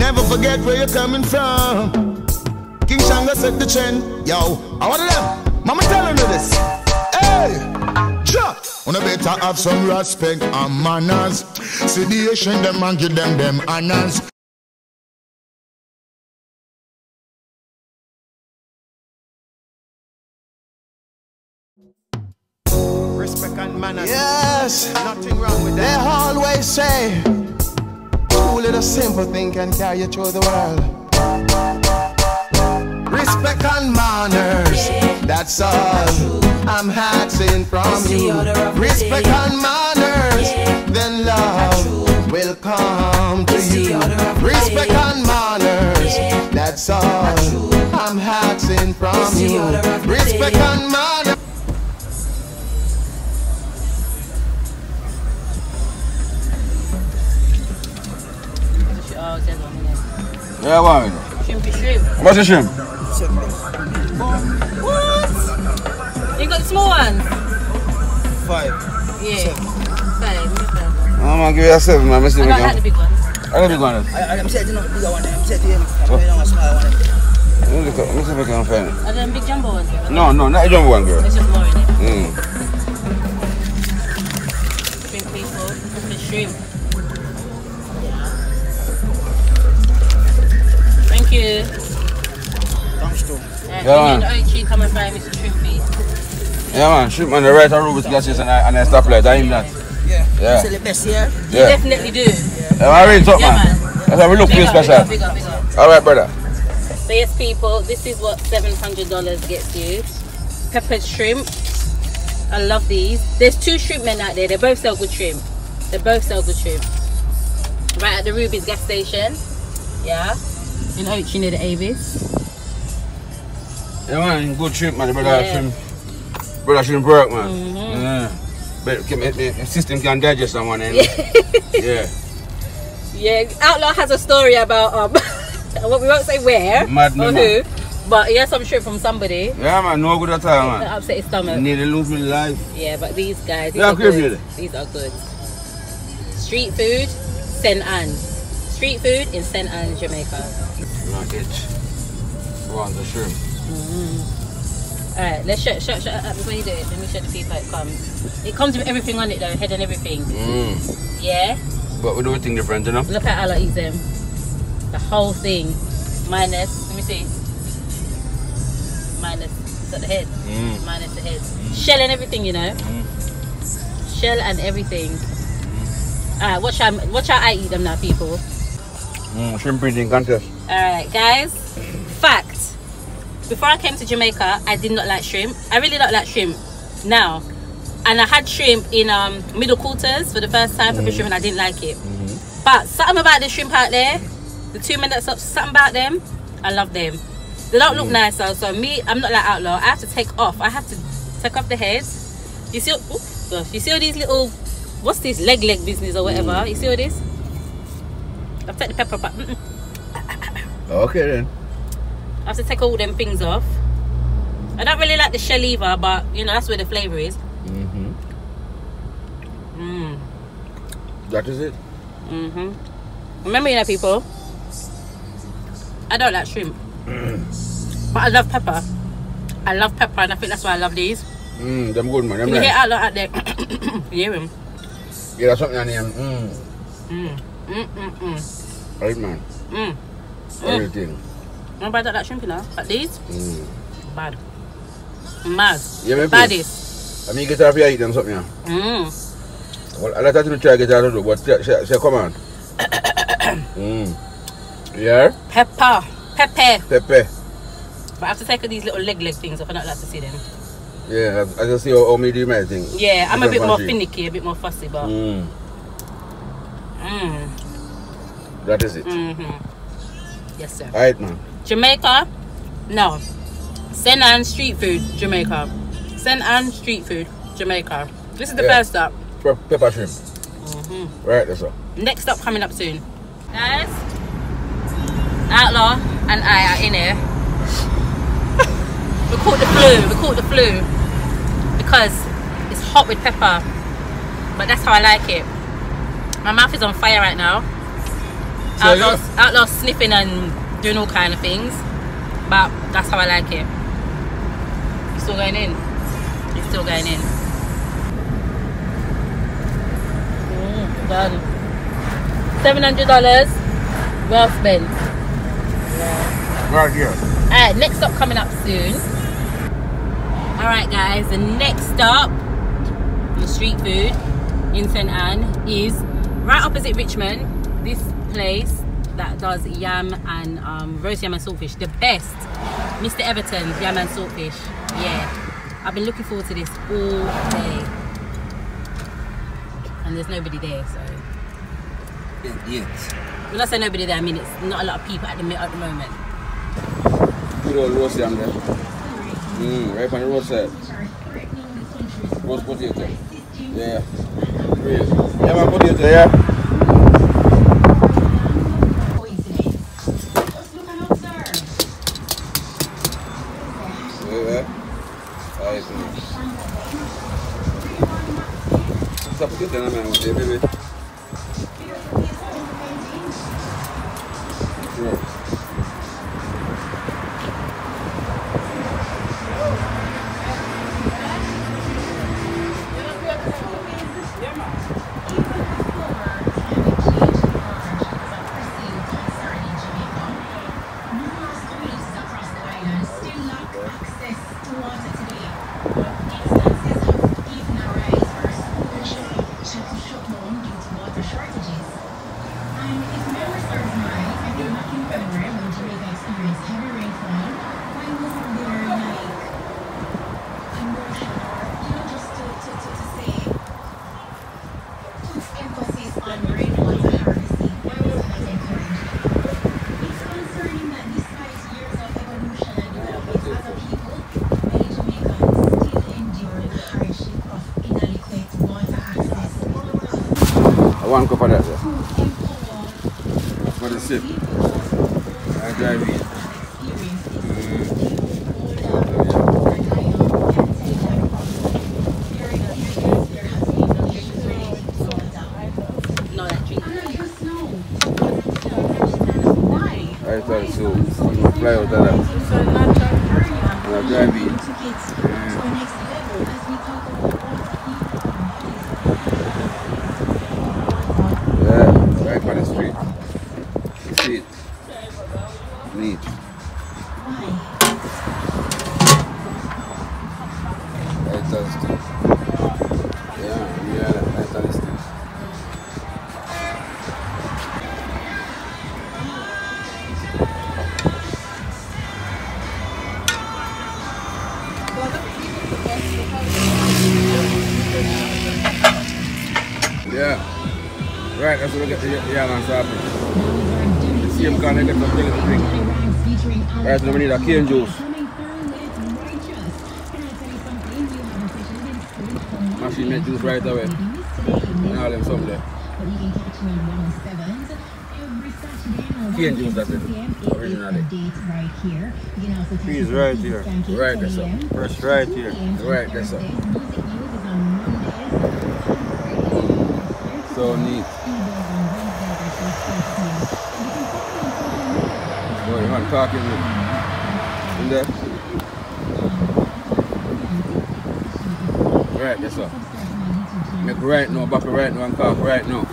Never forget where you're coming from. King Shanga set the trend. Yo, I want them. Mama telling you this. Hey, drop. Wanna better have some respect and manners. See the Asian them and give them honors. Respect and manners. Yes, nothing wrong with that. They always say, too little simple thing can carry you through the world. Respect and manners, that's all I'm asking from you. Respect and manners, then love will come to you. Respect and manners, that's all I'm asking from you. Respect and manners. Yeah, what? Shrimpy shrimp. What's the shrimp? What? You got the small ones? 5. Yeah. 5. I'm gonna give you a 7, man. I don't like the big ones. I like the big ones. I'm setting up the bigger one. I'm setting him. I'm putting on a smaller one. Let me see if I can find it. Are them big jumbo ones? No, not a jumbo one, girl. It's just more in it. Shrimp people. The shrimp. Thank you. Thanks too. Yeah, man. She come and find me some shrimpy. Yeah, man. Shrimp on the right of Rubik's glasses and I stop light. I am that. Yeah. Yeah. Sell the best here. You definitely do. Yeah, I read something, Yeah, man. That's why we look for you special. Big up. Alright, brother. So yes, people, this is what $700 gets you. Peppered shrimp. I love these. There's 2 shrimp men out there. They both sell good shrimp. Right at the Ruby's gas station. Yeah. In Ochi near the Avis. Yeah, man. Good shrimp, man. Brother shrimp work, man. Yeah. But the system can digest that one. Yeah. Yeah. Outlaw has a story about we won't say where Mad or who, but he has some shrimp from somebody. Yeah, man. No good at all, man. That upset his stomach. Need to lose my life. Yeah, but these guys, Yeah, are good. These are good. Street food, St. Anne. Street food in St. Anne, Jamaica. Market. Want the shrimp. Alright, let's shut up before you do it. Let me show the people how it comes. It comes with everything on it though, head and everything. Yeah? But we do everything different, you know? Look how Allah eats them. The whole thing. Minus, let me see. Minus, is that the head? Minus the head. Shell and everything, you know? Shell and everything. Alright, watch how I eat them now, people. Shrimp eating contest. Alright, guys. Fact. Before I came to Jamaica, I did not like shrimp. I really don't like shrimp now. And I had shrimp in middle quarters for the first time, pepper shrimp, and I didn't like it. But something about the shrimp out there, the 2 minutes, something about them, I love them. They don't look nice though, so me, I'm not like Outlaw. I have to take off. I have to take off the heads. You see, you see all these little, what's this leg business or whatever? You see all this? I've taken the pepper back. Okay then. I have to take all them things off. I don't really like the shell either, but you know, that's where the flavour is. That is it. Remember, you know, people, I don't like shrimp, but I love pepper. I love pepper, and I think that's why I love these. Them good, man. Them Can you hear Outlaw out there? You hear him? Yeah, that's something on him. Right, man. Everything. Nobody don't like shrimp, you know, but these, bad. Mad. Yeah, baddest. I mean, get out of here, eat them something, yeah. Well, I like to try to get out of it, but say, come on. Yeah? Pepper. Pepper. But I have to take these little leg things off. I don't like to see them. Yeah, I just see how me do my thing. Yeah, I'm a bit more finicky, a bit more fussy, but... That is it. Yes, sir. Alright, man. Jamaica? No. St. Anne street food, Jamaica. St. Anne street food, Jamaica. This is the first stop. Pepper shrimp. Right, that's all. Next stop coming up soon. Guys, Outlaw and I are in here. We caught the flu because it's hot with pepper, but that's how I like it. My mouth is on fire right now. outlaw sniffing and doing all kind of things. But that's how I like it. It's still going in. It's still going in. Done. $700. Well spent. Yeah. Right here. Alright, next stop coming up soon. Alright guys, the next stop, the street food in St. Anne is right opposite Richmond. This place that does yam and roast yam and saltfish. The best. Mr. Everton's yam and saltfish. Yeah. I've been looking forward to this all day. And there's nobody there, so. Yes. When I say nobody there, I mean it's not a lot of people at the moment. Good old roast yam there. Right on the roadside. Roast potato. Yeah. Real. Yeah, man, potato, yeah. What's up with you, man? What's up, baby? One cup of that there. For the sip. I drive in. No, that drink. I thought so. I'm going to fly out of that. And I drive in. Right by the street. You see it? Neat. Right on the street. Yeah, right on the street. Yeah. Right, that's what we get the yam and sausage. The same kind of get some jelly drink. Right, now we need a cane juice. Machine make juice right away. And all them some there. Cane juice, that's it. Originally. Trees right here. Right, that's up. Fresh right here. Right, that's up. So neat. Boy, you want talking with in there? Right, that's up. Make right now, back right now and talk right now.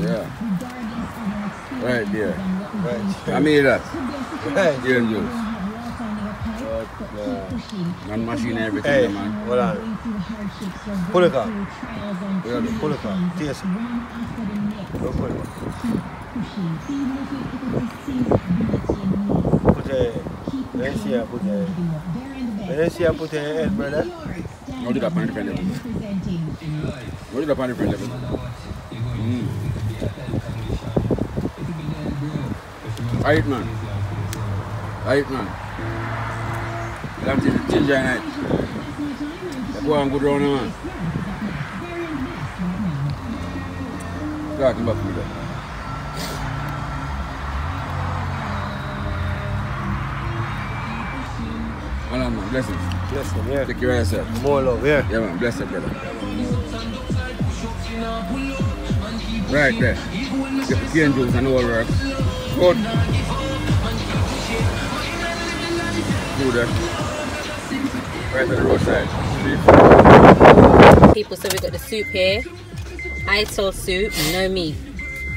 Yeah. Right there. Right. I made that. Right. Game juice. Man machine and everything, Hey, man. hold on. Pull it up. Yeah, Pull it up. Taste it. Go pull it up. Put a... Let's see, put a... Let's see, put a head, brother. Hold it up on a different level. Hold it up on a different level. Right, man. Right, man. That's it, ginger and it. Go and go down, man. Talking back to me there. Hold on, man. blessings. Bless them, yeah. Take care of yourself. More love, yeah. Yeah, man. Bless you, brother. Right there. Get the cane juice and all work. Good. Do that. Right at the roadside. People, so we got the soup here. Ital soup, no meat.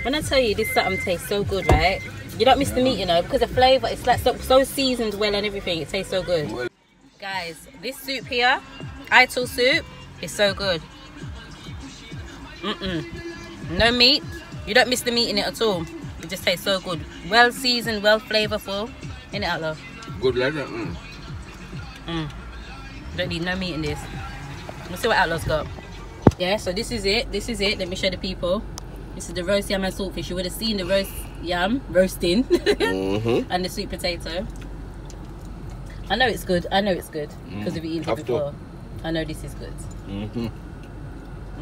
When I tell you this something tastes so good, right? You don't miss the meat, you know, because the flavour, it's like so seasoned well and everything. It tastes so good. Guys, this soup here, Ital soup, is so good. No meat. You don't miss the meat in it at all. It just tastes so good. Well seasoned, well flavourful. In it, Outlaw. Good like that. Don't need no meat in this. Let's see what Outlaw's got. Yeah, so this is it. This is it. Let me show the people. This is the roast yam and saltfish. You would have seen the roast yam roasting and the sweet potato. I know it's good. I know it's good because we've eaten it before. I know this is good.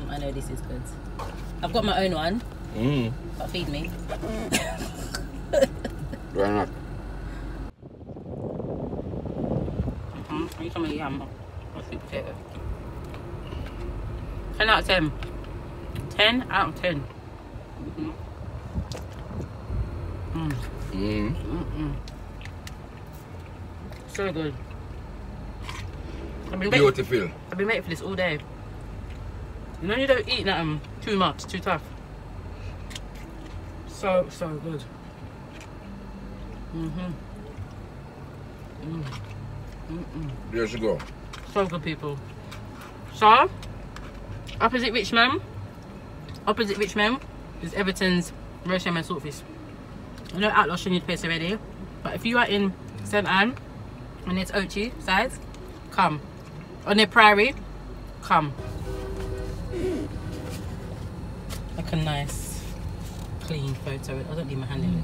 I know this is good. I've got my own one. But feed me. Why not? Eat some of the yam. Sweet potato. 10 out of 10. 10 out of 10. So good. Beautiful. I've been waiting for this all day. You know you don't eat that too much, too tough. So good. There you go. So good, people. So, opposite Richmond is Everton's roast yam and saltfish. I know Outlaw showing you the place already, but if you are in St Anne and it's Ochi sides, come. On the Priory, come. Like a nice, clean photo. I don't need my hand in it.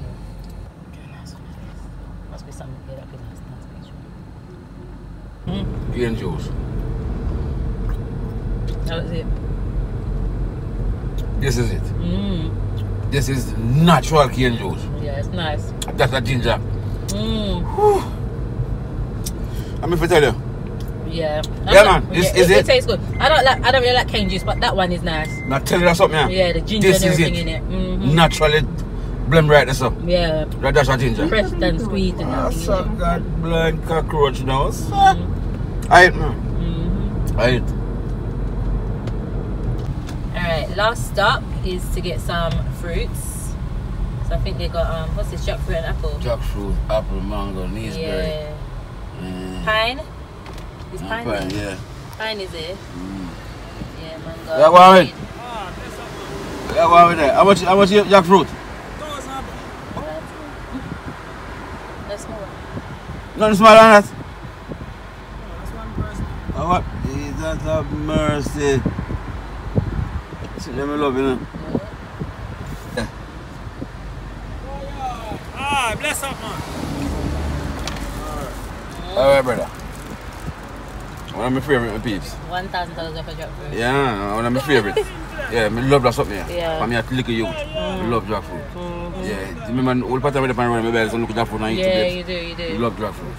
Okay, nice one. Must be something good. That'd be nice picture. Cane juice. That was it. This is it. This is natural cane juice. Yeah, it's nice. That's a ginger. I'm if I tell you. Yeah. Man. It tastes good. I don't really like cane juice, but that one is nice. Now tell you something, Yeah, the ginger and everything in it. Naturally blend right this up. Yeah. That's a ginger. Pressed and squeezed and everything. That's a god blind cockroach now. Alright, man. Alright. Alright, last stop is to get some fruits. So I think they got what's this, jackfruit and apple? Jackfruit, apple, mango, gooseberry. Yeah. Pine? Is pine Pine, there? yeah. Pine is it? Yeah, mango. Yeah, go ahead. Yeah, go ahead there. How much your jackfruit? That's small. Nothing smaller than that? Oh, what? Jesus have mercy. See them love, you know. Yeah. Bless up, man. Alright, brother. One of my favorite peeps. $1,000 worth of jackfruit. Yeah, one of my favorites. Yeah, I love that something. Yeah. I'm a little youth. I love jackfruit. Yeah, remember all part of the time when I buy some jackfruit and eat it. You do. I love jackfruit.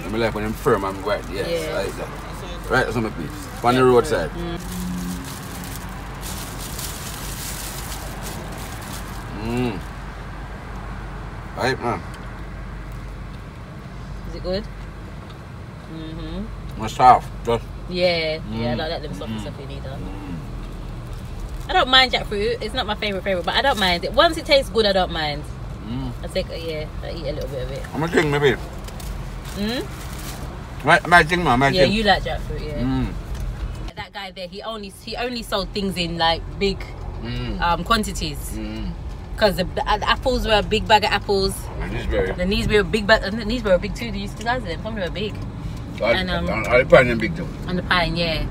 I like when I'm firm and white. Yes, I like that. Right, that's on my peeps. On the roadside. Right, man. Is it good? It's soft. Just. Yeah, I don't like them softy either. I don't mind jackfruit. It's not my favorite, but I don't mind it. Once it tastes good, I don't mind. I take, I eat a little bit of it. I'm a king, maybe. My thing, man. Yeah, you like jackfruit, yeah. That guy there, he only sold things in like big quantities. Because the apples were a big bag of apples. The knees were a big bag. The knees were big too. They used to guys them. Some of them were big. And the pine and big too. And the pine, yeah.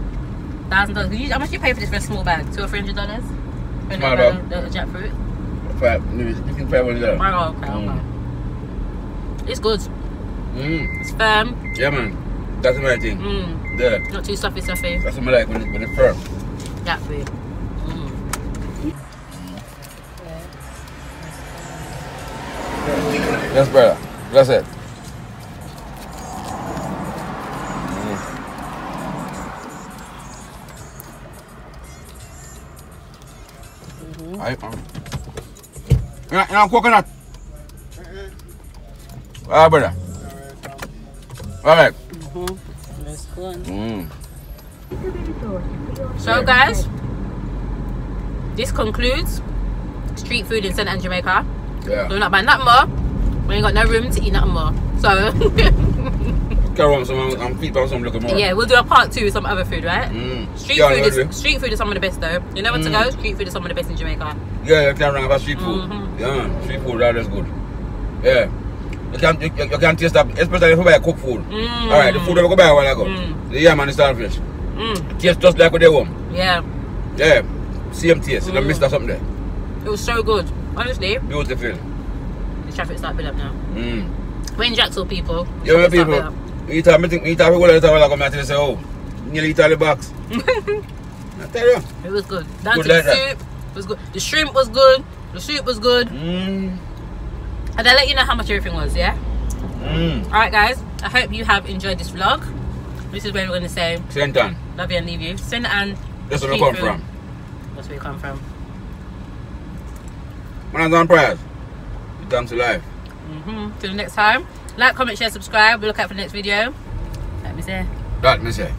$1,000. How much you pay for this for a small bag? $200 or $300? Small bag. The jackfruit. $500. Oh, okay. It's good. It's firm. Yeah, man. That's my thing. Yeah. Not too stuffy. That's what I like when it's firm. Jackfruit. Yes, brother. That's it. You know coconut? Ah, brother. Alright. That's good. Mm. So guys, this concludes street food in St. Anne, Jamaica. Yeah. So we're not buying nothing more. We ain't got no room to eat nothing more. So Carry on some feet on some little more. yeah, we'll do a part 2 with some other food, right? Street food is some of the best though. You know where to go? Street food is some of the best in Jamaica. Yeah, you can run about street food. Yeah, street food that is good. Yeah. You can taste that, especially if you buy cooked food. Alright, the food that we go buy a while ago. The yam and the starfish. Tastes just like with the home. Yeah. Yeah. Same taste. You don't miss that something there. It was so good. Honestly. Beautiful. The traffic start build up now. We're in Jacksonville, people. Yeah, people. You tell me go let it like I say, oh, nearly eat all the box. I tell you. It was good. Down Good to the like that. soup was good. The shrimp was good. The soup was good. And I'll let you know how much everything was, yeah? Alright guys, I hope you have enjoyed this vlog. This is where we're gonna say St. Anne. love you and leave you. St. Anne. That's where we come from. That's where you come from. Manners and prayers. Thanks to life. Till the next time. Like, comment, share, subscribe. We'll look out for the next video. Let me say. That me say.